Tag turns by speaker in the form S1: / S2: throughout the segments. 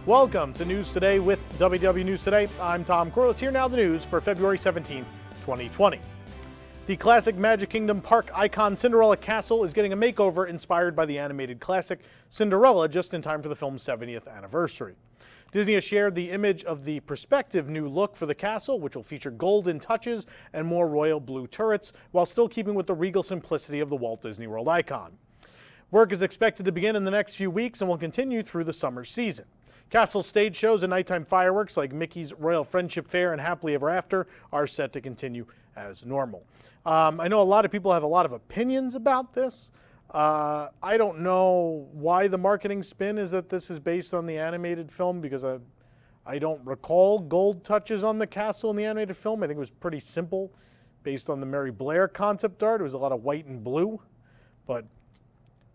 S1: Welcome to News Today with WW News Today. I'm Tom Corliss. Here now the news for February 17th, 2020. The classic Magic Kingdom park icon Cinderella Castle is getting a makeover inspired by the animated classic Cinderella just in time for the film's 70th anniversary. Disney has shared the image of the prospective new look for the castle, which will feature golden touches and more royal blue turrets, while still keeping with the regal simplicity of the Walt Disney World icon. Work is expected to begin in the next few weeks and will continue through the summer season. Castle stage shows and nighttime fireworks like Mickey's Royal Friendship Fair and Happily Ever After are set to continue as normal. I know a lot of people have a lot of opinions about this. I don't know why the marketing spin is that this is based on the animated film, because I don't recall gold touches on the castle in the animated film. I think it was pretty simple based on the Mary Blair concept art. It was a lot of white and blue, but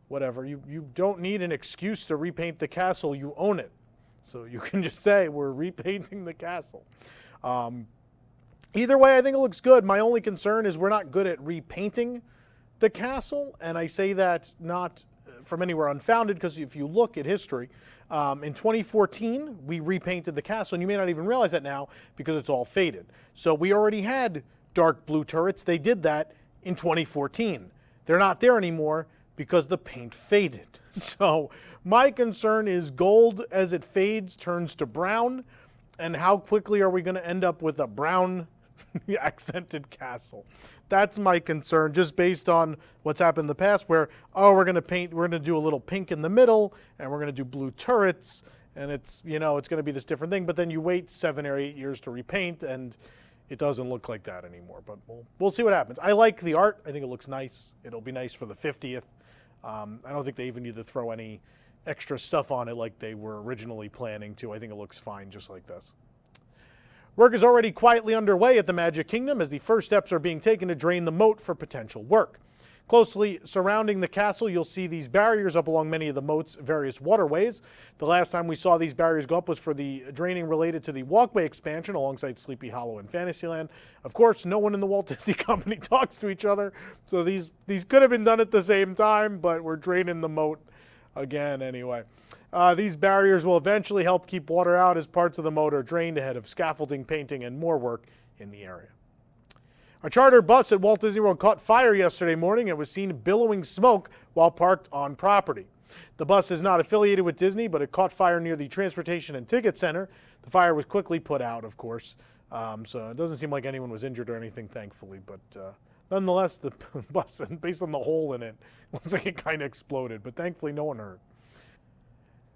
S1: whatever. You don't need an excuse to repaint the castle. You own it. So you can just say, we're repainting the castle. Either way, I think it looks good. My only concern is we're not good at repainting the castle. And I say that not from anywhere unfounded, because if you look at history, in 2014, we repainted the castle. And you may not even realize that now because it's all faded. So we already had dark blue turrets. They did that in 2014. They're not there anymore because the paint faded. So my concern is gold as it fades turns to brown, and how quickly are we going to end up with a brown accented castle? That's my concern, just based on what's happened in the past where, oh, we're going to do a little pink in the middle, and we're going to do blue turrets, and it's going to be this different thing, but then you wait 7 or 8 years to repaint, and it doesn't look like that anymore. But we'll see what happens. I like the art. I think it looks nice. It'll be nice for the 50th. I don't think they even need to throw any extra stuff on it like they were originally planning to. I think it looks fine just like this. Work is already quietly underway at the Magic Kingdom as the first steps are being taken to drain the moat for potential work. Closely surrounding the castle, you'll see these barriers up along many of the moat's various waterways. The last time we saw these barriers go up was for the draining related to the walkway expansion alongside Sleepy Hollow and Fantasyland. Of course, no one in the Walt Disney Company talks to each other, so these could have been done at the same time, but we're draining the moat again anyway. These barriers will eventually help keep water out as parts of the moat are drained ahead of scaffolding, painting, and more work in the area. A charter bus at Walt Disney World caught fire yesterday morning and was seen billowing smoke while parked on property. The bus is not affiliated with Disney, but it caught fire near the Transportation and Ticket Center. The fire was quickly put out, of course, so it doesn't seem like anyone was injured or anything, thankfully, but nonetheless, the bus, based on the hole in it, looks like it kind of exploded, but thankfully no one hurt.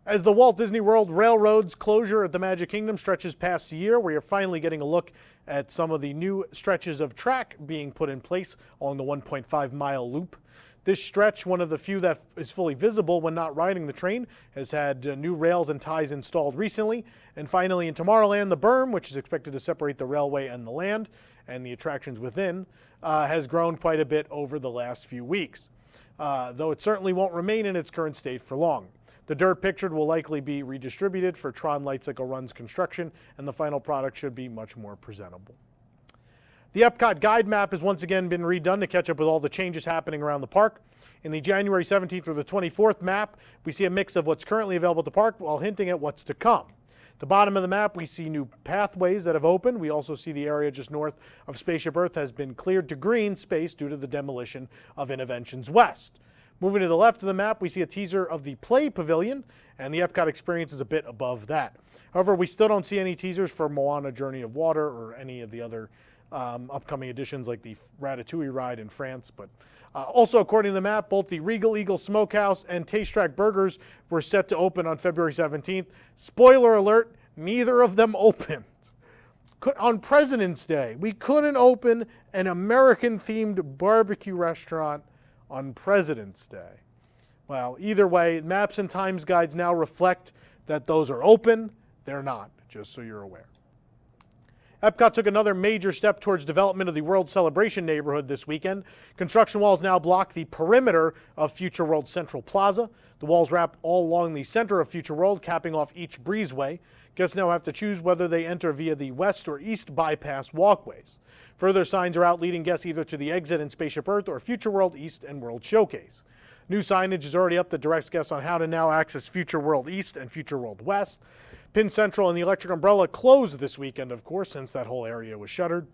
S1: As the Walt Disney World Railroad's closure at the Magic Kingdom stretches past a year, we are finally getting a look at some of the new stretches of track being put in place along the 1.5-mile loop. This stretch, one of the few that is fully visible when not riding the train, has had new rails and ties installed recently. And finally, in Tomorrowland, the berm, which is expected to separate the railway and the land and the attractions within, has grown quite a bit over the last few weeks, though it certainly won't remain in its current state for long. The dirt pictured will likely be redistributed for Tron Lightcycle Run's construction, and the final product should be much more presentable. The Epcot guide map has once again been redone to catch up with all the changes happening around the park. In the January 17th through the 24th map, we see a mix of what's currently available at the park while hinting at what's to come. At the bottom of the map, we see new pathways that have opened. We also see the area just north of Spaceship Earth has been cleared to green space due to the demolition of Innoventions West. Moving to the left of the map, we see a teaser of the Play Pavilion, and the Epcot experience is a bit above that. However, we still don't see any teasers for Moana Journey of Water or any of the other upcoming additions like the Ratatouille ride in France. But also, according to the map, both the Regal Eagle Smokehouse and Taste Track Burgers were set to open on February 17th. Spoiler alert, neither of them opened. On President's Day, we couldn't open an American-themed barbecue restaurant on President's Day. Well, either way, maps and times guides now reflect that those are open. They're not, just so you're aware. Epcot took another major step towards development of the World Celebration neighborhood this weekend. Construction walls now block the perimeter of Future World Central Plaza. The walls wrap all along the center of Future World, capping off each breezeway. Guests now have to choose whether they enter via the west or east bypass walkways. Further signs are out leading guests either to the exit in Spaceship Earth or Future World East and World Showcase. New signage is already up that directs guests on how to now access Future World East and Future World West. Pin Central and the Electric Umbrella closed this weekend, of course, since that whole area was shuttered.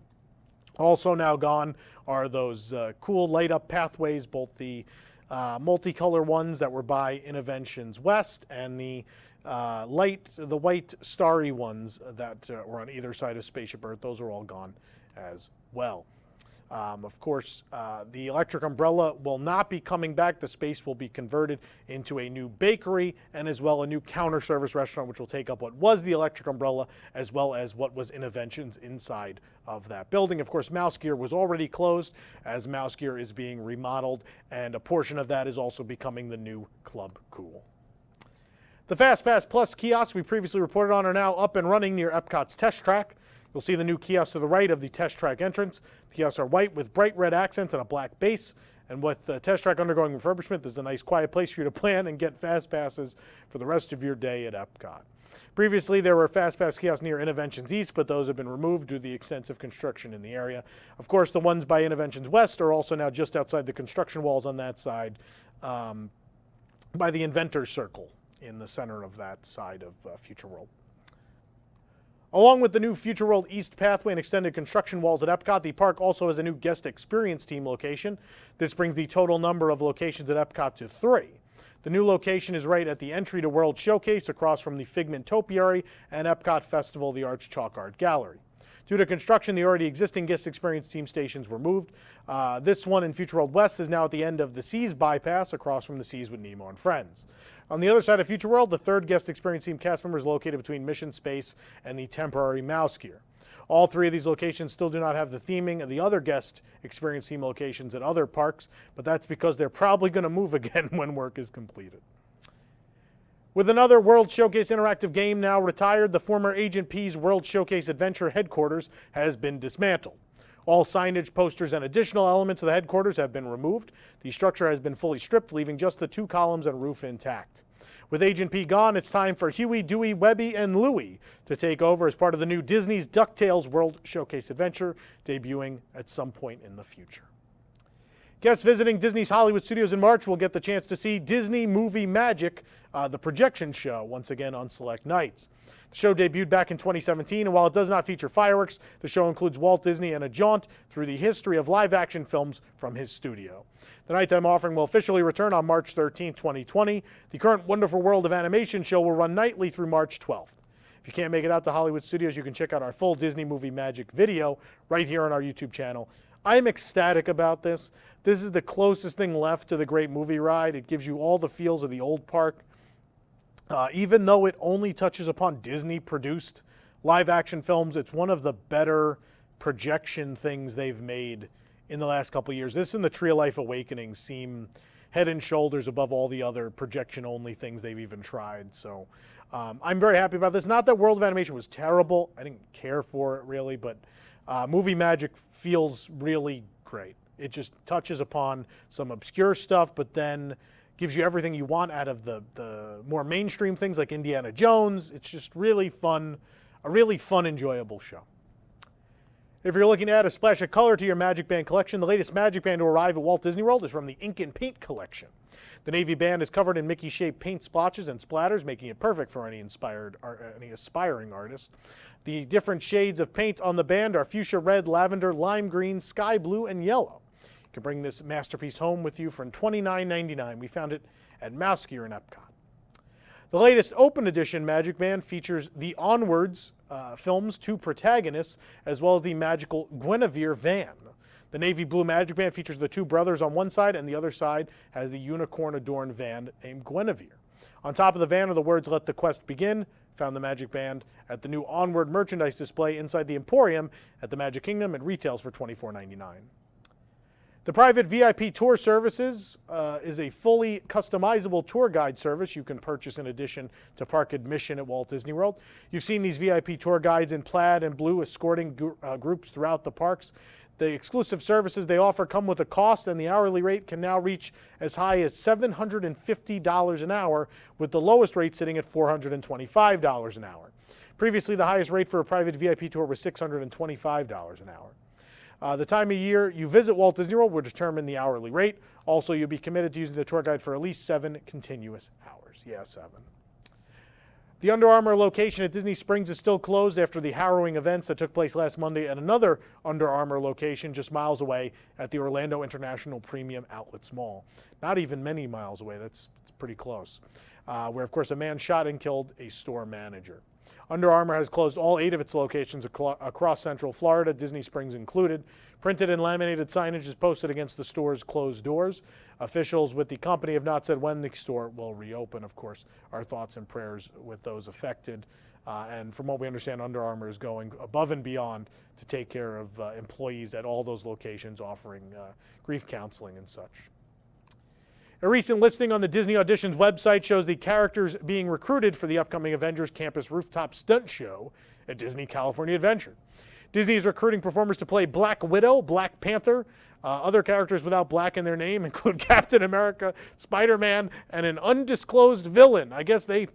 S1: Also now gone are those cool light-up pathways, both the multicolor ones that were by Innoventions West and the white starry ones that were on either side of Spaceship Earth. Those are all gone as well. Of course, the Electric Umbrella will not be coming back. The space will be converted into a new bakery and as well a new counter service restaurant, which will take up what was the Electric Umbrella as well as what was Innoventions inside of that building. Of course, Mouse Gear was already closed as Mouse Gear is being remodeled, and a portion of that is also becoming the new Club Cool. The FastPass Plus kiosks we previously reported on are now up and running near Epcot's Test Track. You'll see the new kiosk to the right of the Test Track entrance. The kiosks are white with bright red accents and a black base. And with the Test Track undergoing refurbishment, this is a nice quiet place for you to plan and get Fast Passes for the rest of your day at Epcot. Previously, there were FastPass kiosks near Innoventions East, but those have been removed due to the extensive construction in the area. Of course, the ones by Innoventions West are also now just outside the construction walls on that side by the Inventor's Circle in the center of that side of Future World. Along with the new Future World East pathway and extended construction walls at Epcot, the park also has a new guest experience team location. This brings the total number of locations at Epcot to 3. The new location is right at the entry to World Showcase across from the Figment Topiary and Epcot Festival of the Arts Chalk Art Gallery. Due to construction, the already existing guest experience team stations were moved. This one in Future World West is now at the end of the Seas bypass across from the Seas with Nemo and Friends. On the other side of Future World, the third guest experience team cast member is located between Mission Space and the temporary Mouse Gear. All 3 of these locations still do not have the theming of the other guest experience team locations at other parks, but that's because they're probably going to move again when work is completed. With another World Showcase interactive game now retired, the former Agent P's World Showcase Adventure headquarters has been dismantled. All signage, posters, and additional elements of the headquarters have been removed. The structure has been fully stripped, leaving just the 2 columns and roof intact. With Agent P gone, it's time for Huey, Dewey, Webby, and Louie to take over as part of the new Disney's DuckTales World Showcase Adventure, debuting at some point in the future. Guests visiting Disney's Hollywood Studios in March will get the chance to see Disney Movie Magic, the projection show, once again on select nights. The show debuted back in 2017, and while it does not feature fireworks, the show includes Walt Disney and a jaunt through the history of live-action films from his studio. The nighttime offering will officially return on March 13, 2020. The current Wonderful World of Animation show will run nightly through March 12th. If you can't make it out to Hollywood Studios, you can check out our full Disney Movie Magic video right here on our YouTube channel. I'm ecstatic about this. This is the closest thing left to the Great Movie Ride. It gives you all the feels of the old park. Even though it only touches upon Disney-produced live-action films, it's one of the better projection things they've made in the last couple of years. This and the Tree of Life Awakening seem head and shoulders above all the other projection-only things they've even tried. So I'm very happy about this. Not that World of Animation was terrible. I didn't care for it, really, but Movie Magic feels really great. It just touches upon some obscure stuff, but then gives you everything you want out of the more mainstream things like Indiana Jones. It's just really fun, a really fun, enjoyable show. If you're looking to add a splash of color to your Magic Band collection, the latest Magic Band to arrive at Walt Disney World is from the Ink and Paint collection. The Navy Band is covered in Mickey-shaped paint splotches and splatters, making it perfect for any aspiring artist. The different shades of paint on the band are fuchsia red, lavender, lime green, sky blue, and yellow. You can bring this masterpiece home with you for $29.99. We found it at Mouse Gear in Epcot. The latest Open Edition Magic Band features the Onwards film's 2 protagonists, as well as the magical Guinevere van. The navy blue Magic Band features the 2 brothers on one side, and the other side has the unicorn-adorned van named Guinevere. On top of the van are the words, "Let the Quest Begin." Found the Magic Band at the new Onward merchandise display inside the Emporium at the Magic Kingdom. It retails for $24.99. The private VIP tour services is a fully customizable tour guide service you can purchase in addition to park admission at Walt Disney World. You've seen these VIP tour guides in plaid and blue escorting groups throughout the parks. The exclusive services they offer come with a cost, and the hourly rate can now reach as high as $750 an hour, with the lowest rate sitting at $425 an hour. Previously, the highest rate for a private VIP tour was $625 an hour. The time of year you visit Walt Disney World will determine the hourly rate. Also, you'll be committed to using the tour guide for at least 7 continuous hours. Yeah, 7. The Under Armour location at Disney Springs is still closed after the harrowing events that took place last Monday at another Under Armour location just miles away at the Orlando International Premium Outlets Mall. Not even many miles away, that's pretty close, where of course a man shot and killed a store manager. Under Armour has closed all 8 of its locations across Central Florida, Disney Springs included. Printed and laminated signage is posted against the store's closed doors. Officials with the company have not said when the store will reopen. Of course, our thoughts and prayers with those affected. And from what we understand, Under Armour is going above and beyond to take care of employees at all those locations, offering grief counseling and such. A recent listing on the Disney Auditions website shows the characters being recruited for the upcoming Avengers Campus Rooftop Stunt Show at Disney California Adventure. Disney is recruiting performers to play Black Widow, Black Panther. Other characters without black in their name include Captain America, Spider-Man, and an undisclosed villain. I guess they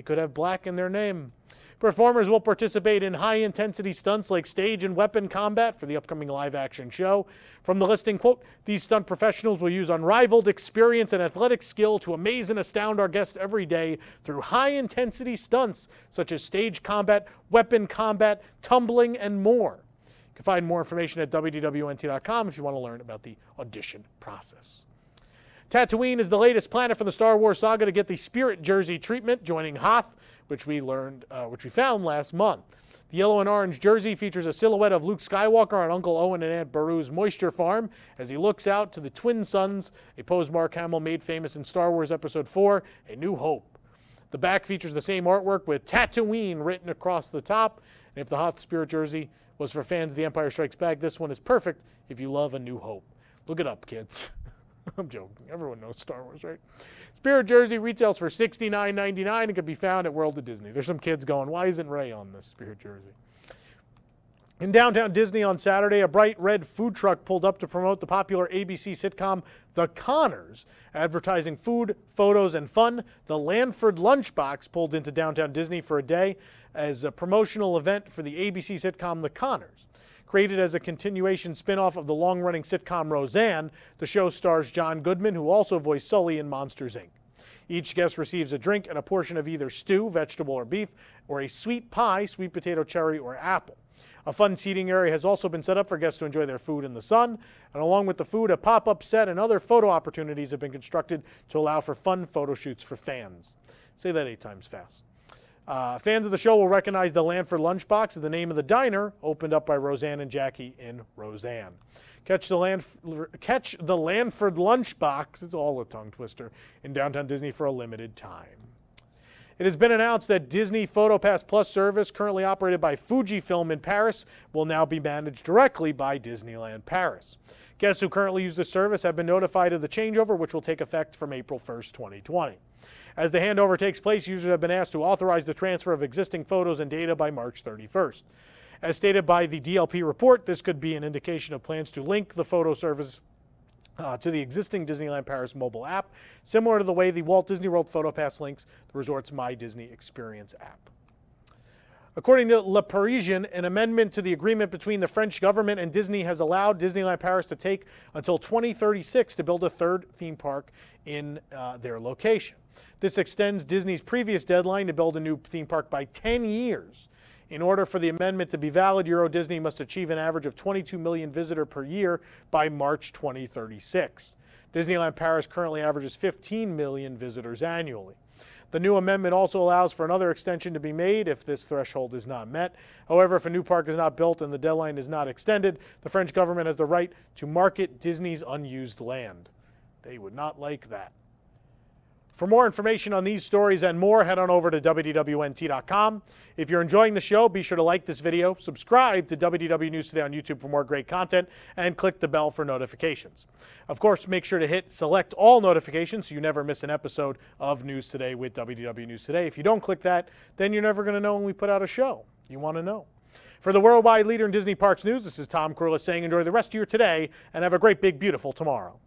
S1: could have black in their name. Performers will participate in high-intensity stunts like stage and weapon combat for the upcoming live-action show. From the listing, quote, these stunt professionals will use unrivaled experience and athletic skill to amaze and astound our guests every day through high-intensity stunts such as stage combat, weapon combat, tumbling, and more. You can find more information at wdwnt.com if you want to learn about the audition process. Tatooine is the latest planet from the Star Wars saga to get the Spirit jersey treatment, joining Hoth, which we found last month. The yellow and orange jersey features a silhouette of Luke Skywalker on Uncle Owen and Aunt Beru's moisture farm as he looks out to the twin suns, a pose Mark Hamill made famous in Star Wars Episode 4, A New Hope. The back features the same artwork with Tatooine written across the top. And if the Hoth Spirit jersey was for fans of The Empire Strikes Back, this one is perfect if you love A New Hope. Look it up, kids. I'm joking. Everyone knows Star Wars, right? Spirit jersey retails for $69.99 and can be found at World of Disney. There's some kids going, why isn't Ray on this Spirit jersey? In downtown Disney on Saturday, a bright red food truck pulled up to promote the popular ABC sitcom The Connors. Advertising food, photos, and fun, the Lanford Lunchbox pulled into downtown Disney for a day as a promotional event for the ABC sitcom The Connors. Created as a continuation spin-off of the long-running sitcom Roseanne, the show stars John Goodman, who also voiced Sully in Monsters, Inc. Each guest receives a drink and a portion of either stew, vegetable or beef, or a sweet pie, sweet potato, cherry, or apple. A fun seating area has also been set up for guests to enjoy their food in the sun, and along with the food, a pop-up set and other photo opportunities have been constructed to allow for fun photo shoots for fans. Say that 8 times fast. Fans of the show will recognize the Lanford Lunchbox as the name of the diner opened up by Roseanne and Jackie in Roseanne. Catch the Lanford Lunchbox, it's all a tongue twister, in downtown Disney for a limited time. It has been announced that Disney PhotoPass Plus service, currently operated by Fujifilm in Paris, will now be managed directly by Disneyland Paris. Guests who currently use the service have been notified of the changeover, which will take effect from April 1st, 2020. As the handover takes place, users have been asked to authorize the transfer of existing photos and data by March 31st. As stated by the DLP report, this could be an indication of plans to link the photo service to the existing Disneyland Paris mobile app, similar to the way the Walt Disney World PhotoPass links the resort's My Disney Experience app. According to Le Parisien, an amendment to the agreement between the French government and Disney has allowed Disneyland Paris to take until 2036 to build a third theme park in their location. This extends Disney's previous deadline to build a new theme park by 10 years. In order for the amendment to be valid, Euro Disney must achieve an average of 22 million visitors per year by March 2036. Disneyland Paris currently averages 15 million visitors annually. The new amendment also allows for another extension to be made if this threshold is not met. However, if a new park is not built and the deadline is not extended, the French government has the right to market Disney's unused land. They would not like that. For more information on these stories and more, head on over to wdwnt.com. If you're enjoying the show, be sure to like this video, subscribe to WDW News Today on YouTube for more great content, and click the bell for notifications. Of course, make sure to hit select all notifications so you never miss an episode of News Today with WDW News Today. If you don't click that, then you're never going to know when we put out a show. You want to know. For the worldwide leader in Disney Parks news, this is Tom Corliss saying enjoy the rest of your today and have a great, big, beautiful tomorrow.